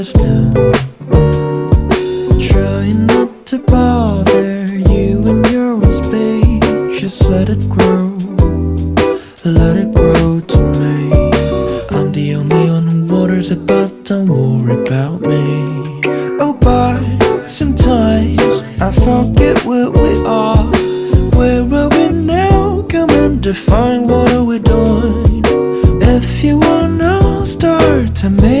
it's new. Trying not to bother you in your own space. Just let it grow to me. I'm the only one who waters it, but don't worry about me. Oh, but sometimes I forget where we are. Where are we now? Come and define, what are we doing? If you wanna start to make